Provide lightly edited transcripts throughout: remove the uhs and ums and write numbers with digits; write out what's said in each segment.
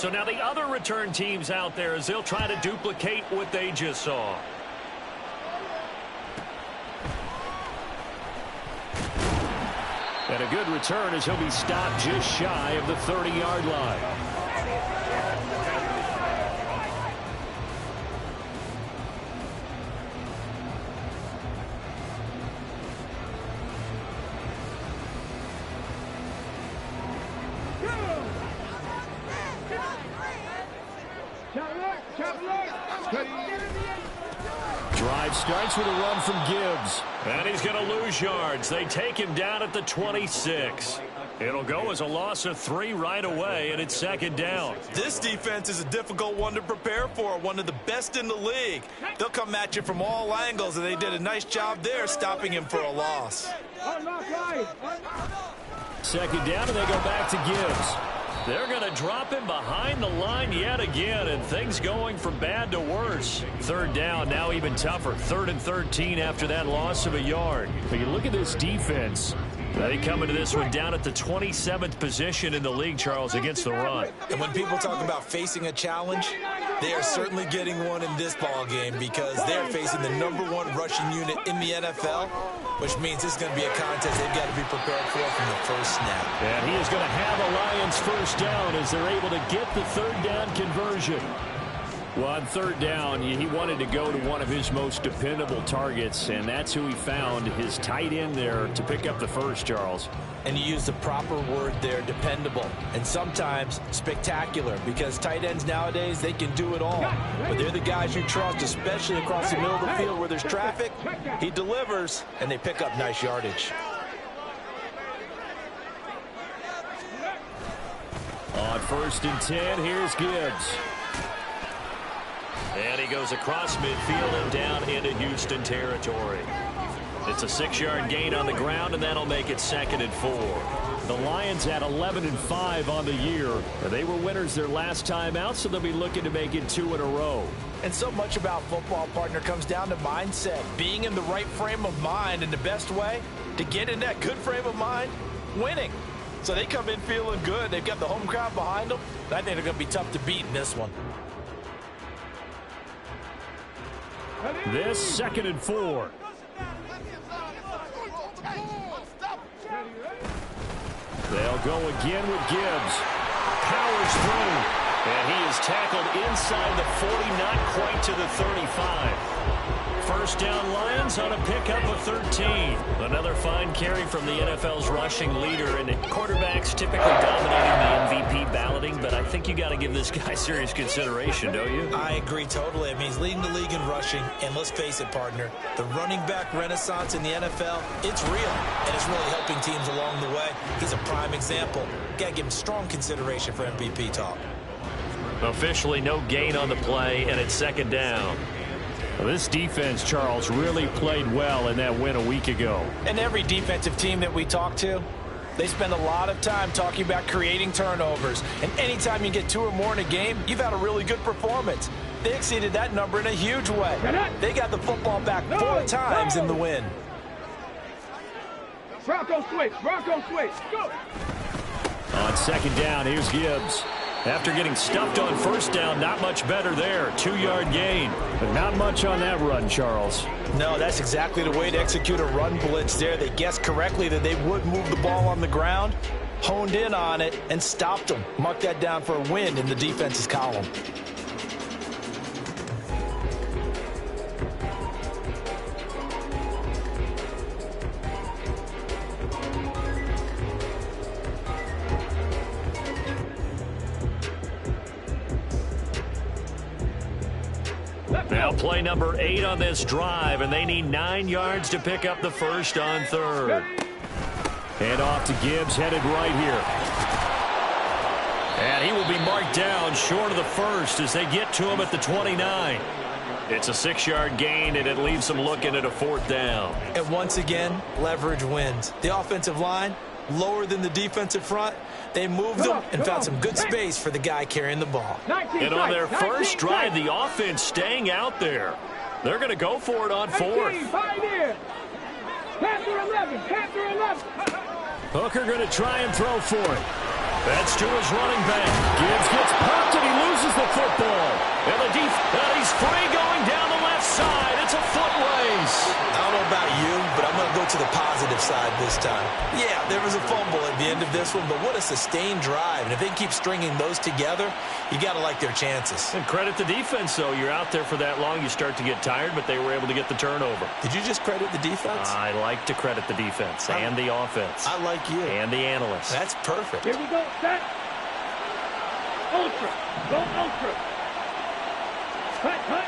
So now the other return teams out there as they'll try to duplicate what they just saw. And a good return as he'll be stopped just shy of the 30-yard line. Drive starts with a run from Gibbs. And he's going to lose yards. They take him down at the 26. It'll go as a loss of 3 right away, and it's second down. This defense is a difficult one to prepare for, one of the best in the league. They'll come at you from all angles, and they did a nice job there stopping him for a loss. Second down, and they go back to Gibbs. They're going to drop him behind the line yet again, and things going from bad to worse. Third down, now even tougher. 3rd and 13 after that loss of a yard. But you look at this defense. They come into this one down at the 27th position in the league, Charles, against the run. And when people talk about facing a challenge, they are certainly getting one in this ball game because they're facing the #1 rushing unit in the NFL, which means this is going to be a contest they've got to be prepared for from the first snap. And he is going to have a Lions first down as they're able to get the third down conversion. Well, on third down, he wanted to go to one of his most dependable targets, and that's who he found, his tight end there, to pick up the first, Charles. And you use the proper word there, dependable, and sometimes spectacular, because tight ends nowadays, they can do it all. But they're the guys you trust, especially across the middle of the field where there's traffic. He delivers, and they pick up nice yardage. On 1st and 10, here's Gibbs. And he goes across midfield and down into Houston territory. It's a 6-yard gain on the ground, and that'll make it 2nd and 4. The Lions had 11-5 on the year. They were winners their last time out, so they'll be looking to make it 2 in a row. And so much about football, partner, comes down to mindset. Being in the right frame of mind, and the best way to get in that good frame of mind, winning. So they come in feeling good. They've got the home crowd behind them. I think they're going to be tough to beat in this one. This 2nd and 4. They'll go again with Gibbs. Powers through. And he is tackled inside the 40, not quite to the 35. First down Lions on a pickup of 13. Another fine carry from the NFL's rushing leader, and quarterbacks typically dominating the MVP balloting, but I think you got to give this guy serious consideration, don't you? I agree totally. I mean, he's leading the league in rushing, and let's face it, partner, the running back renaissance in the NFL, it's real, and it's really helping teams along the way. He's a prime example. Got to give him strong consideration for MVP talk. Officially no gain on the play, and it's 2nd down. Well, this defense, Charles, really played well in that win a week ago. And every defensive team that we talk to, they spend a lot of time talking about creating turnovers. And anytime you get 2 or more in a game, you've had a really good performance. They exceeded that number in a huge way. They got the football back 4 times in the win. Bronco switch. Bronco switch. Go. On 2nd down, here's Gibbs. After getting stuffed on 1st down, not much better there. 2-yard gain. But not much on that run, Charles. No, that's exactly the way to execute a run blitz there. They guessed correctly that they would move the ball on the ground, honed in on it, and stopped them. Mark that down for a win in the defense's column. Now play number 8 on this drive, and they need 9 yards to pick up the first on 3rd. Hand off to Gibbs, headed right here. And he will be marked down short of the first as they get to him at the 29. It's a 6-yard gain, and it leaves them looking at a 4th down. And once again, leverage wins. The offensive line, lower than the defensive front. They moved them and found some good space for the guy carrying the ball. And on their first drive, the offense staying out there. They're going to go for it on 4th. Hooker going to try and throw for it. That's to his running back. Gibbs gets popped and he loses the football. And he's free going down the left side. It's a foot race. I don't know about you, but I'm going to go to the positive side this time. Yeah, there was a fumble at the end of this one, but what a sustained drive. And if they keep stringing those together, you got to like their chances. And credit the defense, though. You're out there for that long, you start to get tired, but they were able to get the turnover. Did you just credit the defense? I like to credit the defense and the offense. I like you. And the analysts. That's perfect. Here we go, set. Ultra. Go ultra. Cut, cut.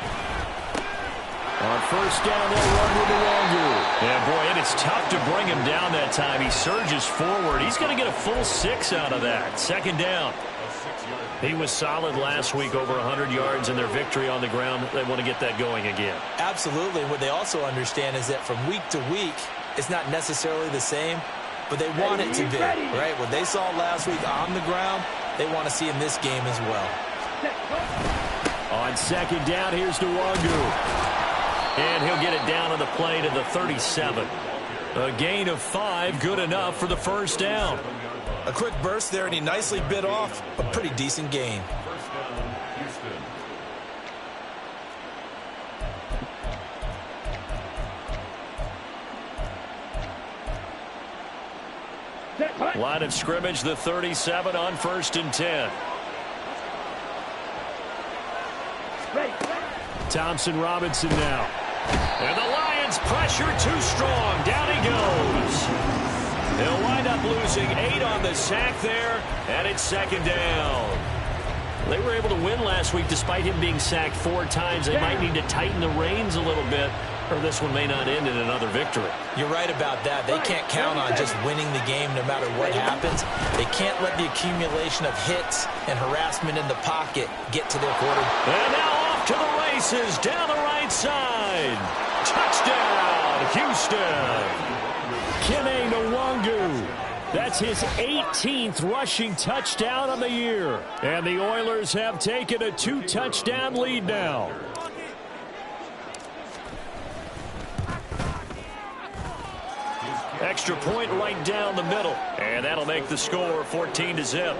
On first down, they'll run with the Yerrr. Yeah, boy, it is tough to bring him down that time. He surges forward. He's going to get a full 6 out of that. Second down. He was solid last week, over 100 yards in their victory on the ground. They want to get that going again. Absolutely. What they also understand is that from week to week, it's not necessarily the same, but they want it to be, right? What they saw last week on the ground, they want to see in this game as well. On second down, here's Yerrr. And he'll get it down on the play to the 37. A gain of 5, good enough for the first down. A quick burst there, and he nicely bit off a pretty decent gain. Line of scrimmage, the 37 on first and 10. Thompson Robinson now. And the Lions pressure too strong. Down he goes. They'll wind up losing 8 on the sack there, and it's second down. They were able to win last week despite him being sacked 4 times. They might need to tighten the reins a little bit, or this one may not end in another victory. You're right about that. They can't count on just winning the game no matter what happens. They can't let the accumulation of hits and harassment in the pocket get to their quarterback. And now off to the races down the right side. Touchdown, Houston. Kene Nwangu. That's his 18th rushing touchdown on the year. And the Oilers have taken a 2-touchdown lead now. Extra point right down the middle. And that'll make the score 14-0.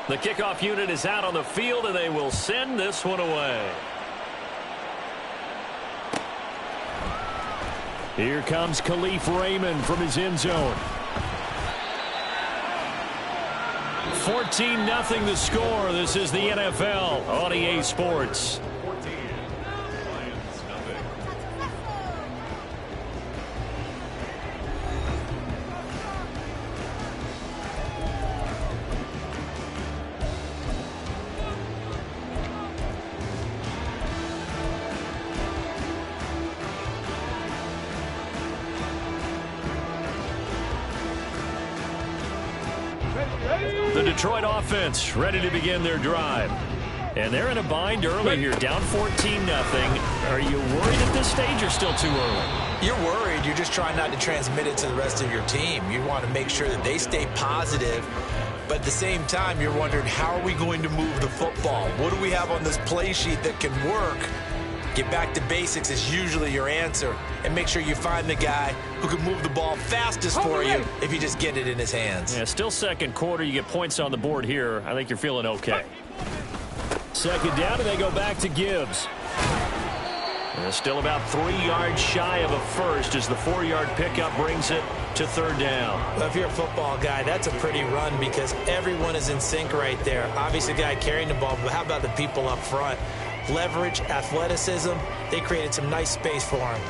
The kickoff unit is out on the field, and they will send this one away. Here comes Khalif Raymond from his end zone. 14-0 the score. This is the NFL on EA Sports. The Detroit offense ready to begin their drive. And they're in a bind early here, down 14-0. Are you worried at this stage or still too early? You're worried. You're just trying not to transmit it to the rest of your team. You want to make sure that they stay positive. But at the same time, you're wondering, how are we going to move the football? What do we have on this play sheet that can work? Get back to basics is usually your answer. And make sure you find the guy who can move the ball fastest for you if you just get it in his hands. Yeah, still second quarter. You get points on the board here. I think you're feeling okay. Second down, and they go back to Gibbs. And still about 3 yards shy of a first as the 4-yard pickup brings it to third down. Well, if you're a football guy, that's a pretty run because everyone is in sync right there. Obviously, the guy carrying the ball, but how about the people up front? Leverage, athleticism, they created some nice space for him.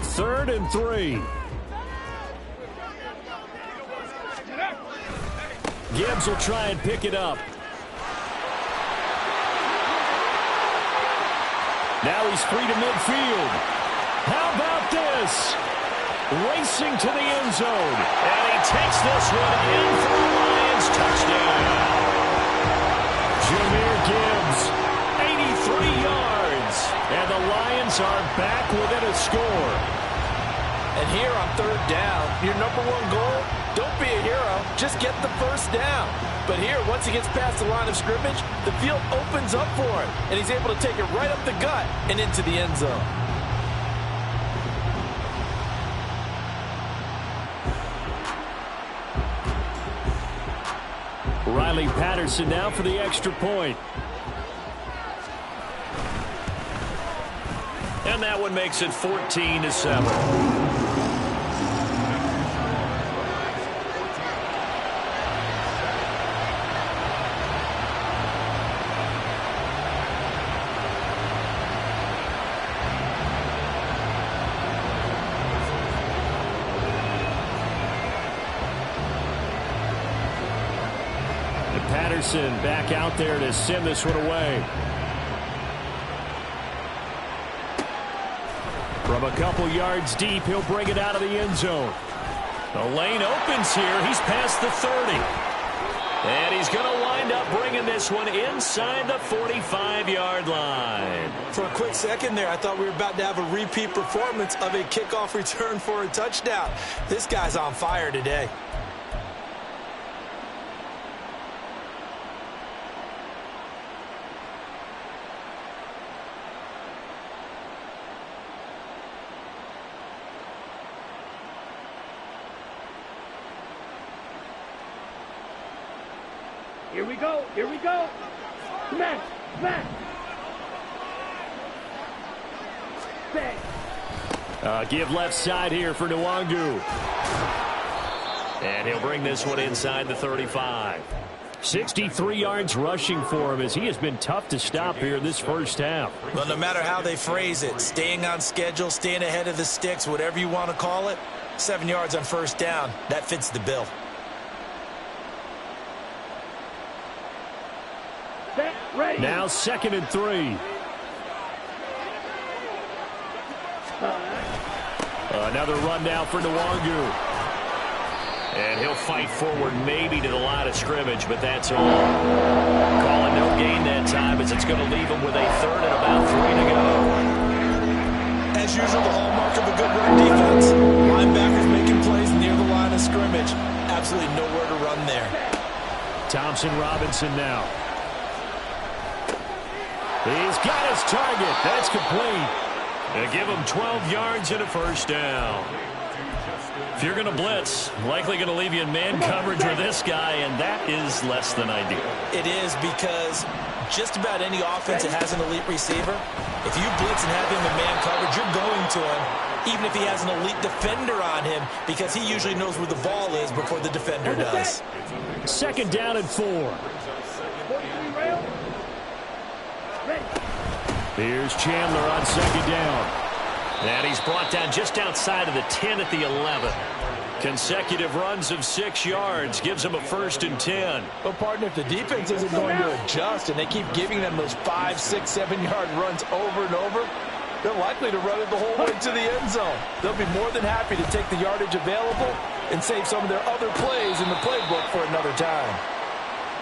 Third and 3. Gibbs will try and pick it up. Now he's free to midfield. How about this? Racing to the end zone. And he takes this one in for the Lions touchdown. Jahmyr Gibbs, 83 yards. And the Lions Saints are back within a score. And here on third down, your number one goal, don't be a hero, just get the first down. But here, once he gets past the line of scrimmage, the field opens up for him, and he's able to take it right up the gut and into the end zone. Riley Patterson now for the extra point. And that one makes it 14-7. Patterson back out there to send this one away. From a couple yards deep, he'll bring it out of the end zone. The lane opens here. He's past the 30. And he's going to wind up bringing this one inside the 45-yard line. For a quick second there, I thought we were about to have a repeat performance of a kickoff return for a touchdown. This guy's on fire today. Here we go. Here we go. Smash. Smash. Bang. Give left side here for Nwangu. And he'll bring this one inside the 35. 63 yards rushing for him as he has been tough to stop here this first half. Well, no matter how they phrase it, staying on schedule, staying ahead of the sticks, whatever you want to call it, 7 yards on first down, that fits the bill. Ready. Now 2nd and 3. Another run down for Nwangu. And he'll fight forward maybe to the line of scrimmage, but that's all. Calling no gain that time as it's going to leave him with a 3rd and about 3 to go. As usual, the hallmark of a good run defense. Linebackers making plays near the line of scrimmage. Absolutely nowhere to run there. Thompson Robinson now. He's got his target. That's complete. They give him 12 yards and a first down. If you're going to blitz, likely going to leave you in man coverage with this guy, and that is less than ideal. It is because just about any offense that has an elite receiver, if you blitz and have him in man coverage, you're going to him, even if he has an elite defender on him, because he usually knows where the ball is before the defender does. 2nd down and 4. Here's Chandler on 2nd down. And he's brought down just outside of the 10 at the 11. Consecutive runs of 6 yards gives him a 1st and 10. Well, partner, if the defense isn't going to adjust and they keep giving them those 5, 6, 7-yard runs over and over, they're likely to run it the whole way to the end zone. They'll be more than happy to take the yardage available and save some of their other plays in the playbook for another time.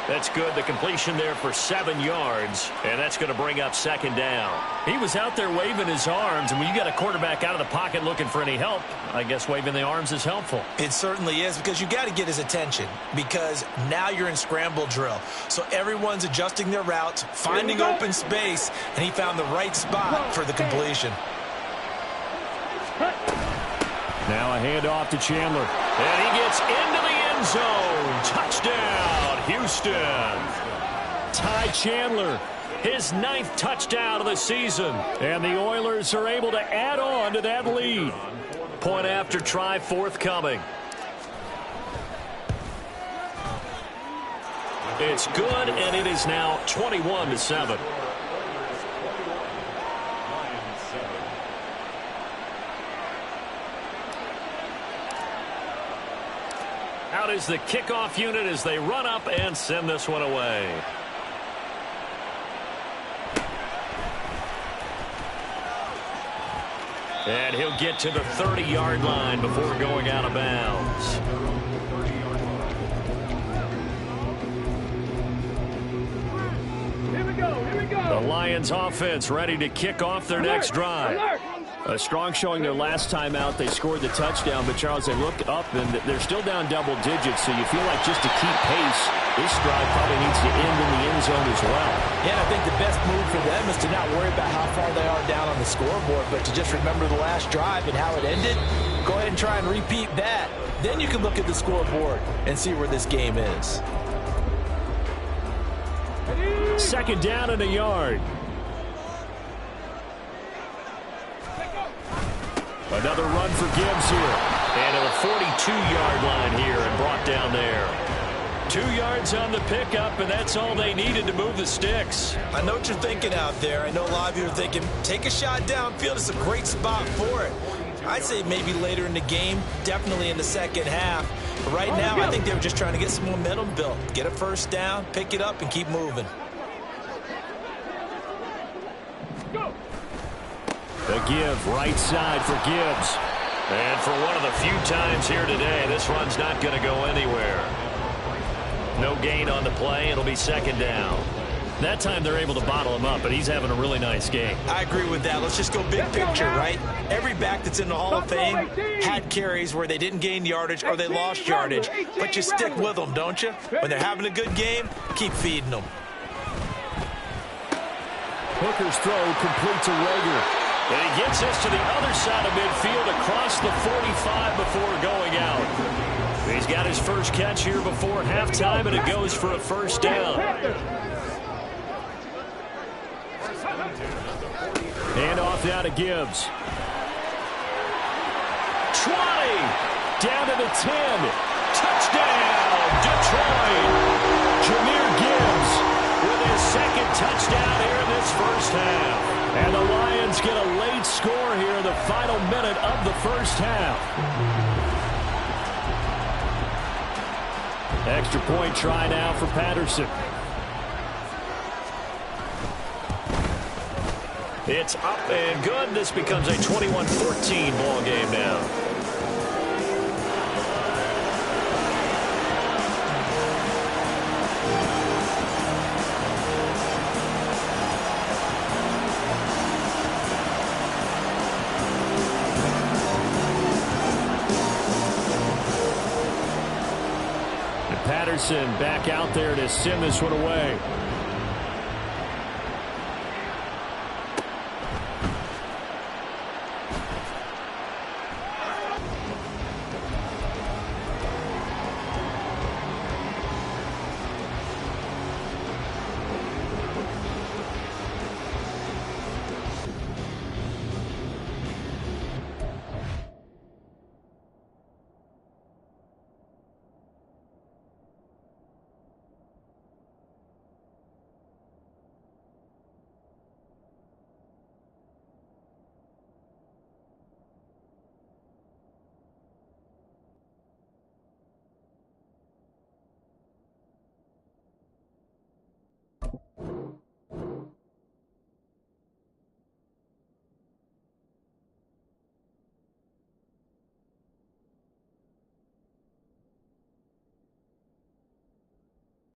That's good. The completion there for 7 yards, and that's going to bring up 2nd down. He was out there waving his arms, and when you got a quarterback out of the pocket looking for any help, I guess waving the arms is helpful. It certainly is, because you got to get his attention, because now you're in scramble drill. So everyone's adjusting their routes, finding open space, and he found the right spot for the completion. Now a handoff to Chandler. And he gets into the end zone. Touchdown, Houston. Ty Chandler, his 9th touchdown of the season. And the Oilers are able to add on to that lead. Point after try forthcoming. It's good, and it is now 21-7. Out is the kickoff unit as they run up and send this one away. And he'll get to the 30-yard line before going out of bounds. Here we go. Here we go. The Lions offense ready to kick off their next drive. A strong showing their last time out. They scored the touchdown, but, Charles, they look up, and they're still down double digits, so you feel like just to keep pace, this drive probably needs to end in the end zone as well. Yeah, and I think the best move for them is to not worry about how far they are down on the scoreboard, but to just remember the last drive and how it ended. Go ahead and try and repeat that. Then you can look at the scoreboard and see where this game is. Second down and a yard. Another run for Gibbs here. And to the 42-yard line here and brought down there. 2 yards on the pickup, and that's all they needed to move the sticks. I know what you're thinking out there. I know a lot of you are thinking, take a shot downfield. It's a great spot for it. I'd say maybe later in the game, definitely in the second half. But right now, I think they were just trying to get some momentum built. Get a first down, pick it up, and keep moving. The give, right side for Gibbs. And for one of the few times here today, this run's not going to go anywhere. No gain on the play. It'll be second down. That time they're able to bottle him up, but he's having a really nice game. I agree with that. Let's just go big picture, right? Every back that's in the Hall of Fame had carries where they didn't gain yardage or they lost yardage. But you stick with them, don't you? When they're having a good game, keep feeding them. Hooker's throw complete to Rager. And he gets this to the other side of midfield across the 45 before going out. He's got his first catch here before halftime, and it goes for a first down. And off down to Gibbs. 20. Down to the 10. Touchdown, Detroit. Jahmyr Gibbs with his second touchdown here in this first half. And the Lions get a late score here in the final minute of the first half. Extra point try now for Patterson. It's up and good. This becomes a 21-14 ball game now. Patterson back out there to send this one away.